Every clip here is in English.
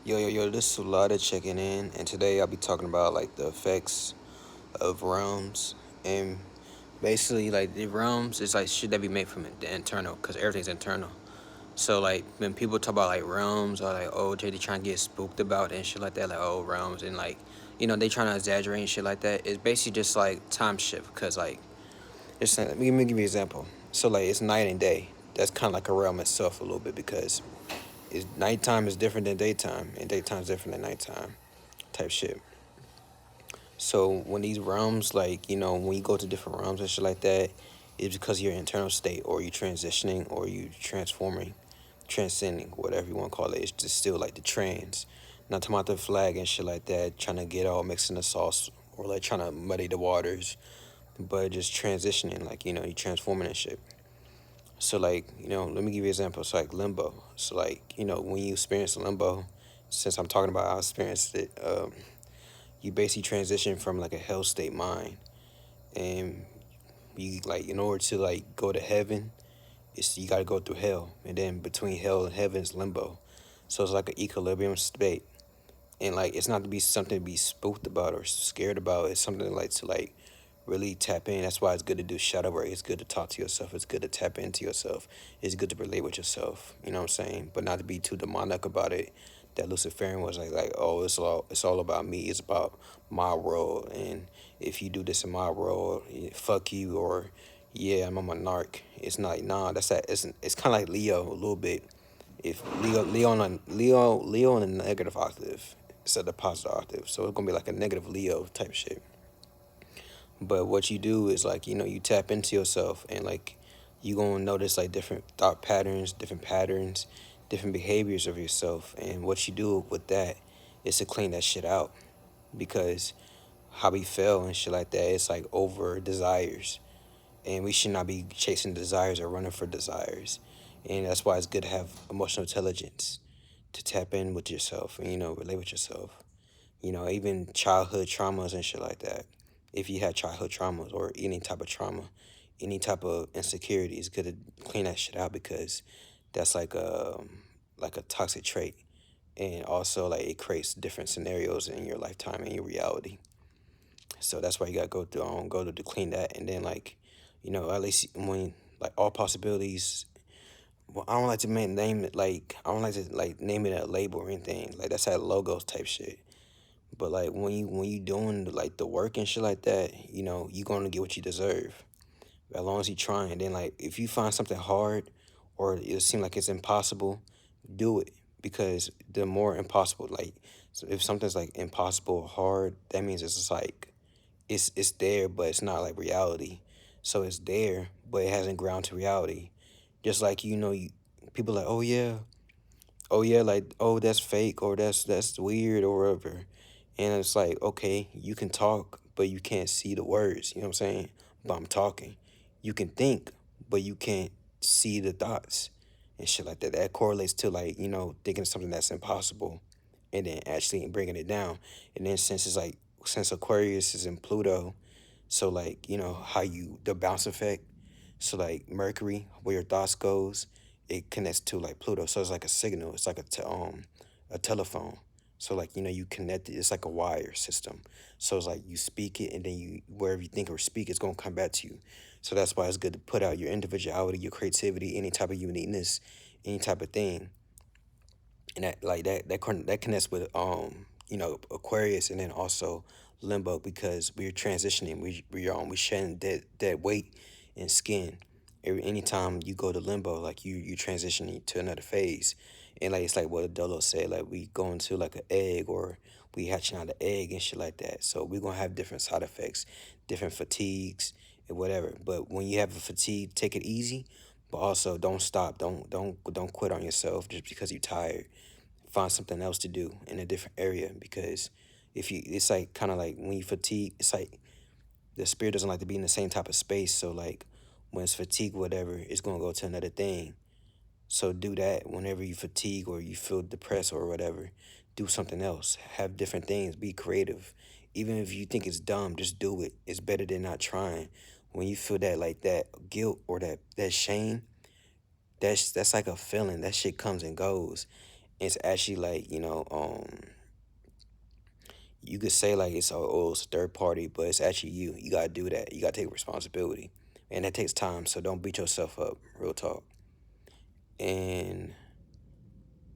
Yo, this is Sulada checking in, and today I'll be talking about like the effects of realms, and basically like the realms is like shit that be made from the internal, cause everything's internal. So like when people talk about like realms or like they trying to get spooked about and shit like that, like realms and like they trying to exaggerate and shit like that. It's basically just like time shift, cause like let me give you an example. So like it's night and day. That's kind of like a realm itself a little bit because nighttime is different than daytime, and daytime is different than nighttime type shit. So when these realms, like when you go to different realms and shit like that, it's because of your internal state, or you transitioning, or you transforming, transcending, whatever you want to call it. It's just still like the trans. Not talking about the flag and shit like that, trying to get all mixed in the sauce, or like trying to muddy the waters, but just transitioning, like you transforming and shit. So like let me give you an example. It's like limbo. So like when you experience limbo, since I'm talking about how I experienced it, you basically transition from like a hell state mind, and you like in order to like go to heaven, it's you got to go through hell, and then between hell and heaven is limbo. So it's like an equilibrium state, and like it's not to be something to be spooked about or scared about. It's something like to like really tap in. That's why it's good to do shadow work. It's good to talk to yourself. It's good to tap into yourself. It's good to relate with yourself. You know what I'm saying? But not to be too demonic about it. That Luciferian was like oh, it's all about me. It's about my world. And if you do this in my world, fuck you. Or yeah, I'm a monarch. It's not like, nah. That's that. It's kind of like Leo a little bit. If Leo on a negative octave instead of the positive octave, so it's gonna be like a negative Leo type shit. But what you do is like you tap into yourself, and like you gonna notice like different thought patterns, different behaviors of yourself, and what you do with that is to clean that shit out, because how we fail and shit like that, it's like over desires, and we should not be chasing desires or running for desires, and that's why it's good to have emotional intelligence to tap in with yourself and relate with yourself. Even childhood traumas and shit like that. If you had childhood traumas or any type of trauma, any type of insecurity, it's good to clean that shit out, because that's like a toxic trait, and also like it creates different scenarios in your lifetime and your reality. So that's why you gotta go to clean that, and then like at least when like all possibilities. Well, I don't like to name it like I don't like to like name it a label or anything. Like that's that logos type shit. But like when you doing like the work and shit like that, you gonna get what you deserve. As long as you trying. Then like if you find something hard or it seems like it's impossible, do it. Because the more impossible, like so if something's like impossible or hard, that means it's just like it's there, but it's not like reality. So it's there, but it hasn't ground to reality. Just like people like, oh yeah, like oh that's fake, or that's weird or whatever. And it's like, okay, you can talk, but you can't see the words, you know what I'm saying? But I'm talking. You can think, but you can't see the thoughts and shit like that. That correlates to like, thinking of something that's impossible and then actually bringing it down. And then since Aquarius is in Pluto, so like, how the bounce effect. So like Mercury, where your thoughts goes, it connects to like Pluto. So it's like a signal. It's like a telephone. So like you connect it. It's like a wire system. So it's like you speak it, and then you wherever you think or speak, it's gonna come back to you. So that's why it's good to put out your individuality, your creativity, any type of uniqueness, any type of thing, and that connects with Aquarius, and then also Limbo, because we're transitioning. We shedding dead weight and skin. Anytime you go to Limbo, like you transitioning to another phase, and like it's like what Dolo said, like we go into like an egg, or we hatching out an egg and shit like that. So we're gonna have different side effects, different fatigues and whatever. But when you have a fatigue, take it easy, but also don't stop. Don't quit on yourself just because you're tired. Find something else to do in a different area, because it's like kind of like when you fatigue, it's like the spirit doesn't like to be in the same type of space. So like when it's fatigue, whatever, it's gonna go to another thing. So do that whenever you fatigue or you feel depressed or whatever. Do something else. Have different things. Be creative. Even if you think it's dumb, just do it. It's better than not trying. When you feel that like that guilt or that shame, that's like a feeling. That shit comes and goes. It's actually like, you could say like it's a third party, but it's actually you. You gotta do that. You gotta take responsibility, and that takes time. So don't beat yourself up. Real talk. And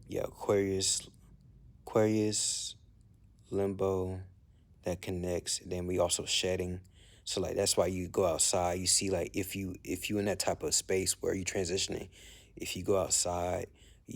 yeah, Aquarius, Limbo, that connects. Then we also shedding. So like that's why you go outside. You see like if you in that type of space where you transitioning, if you go outside,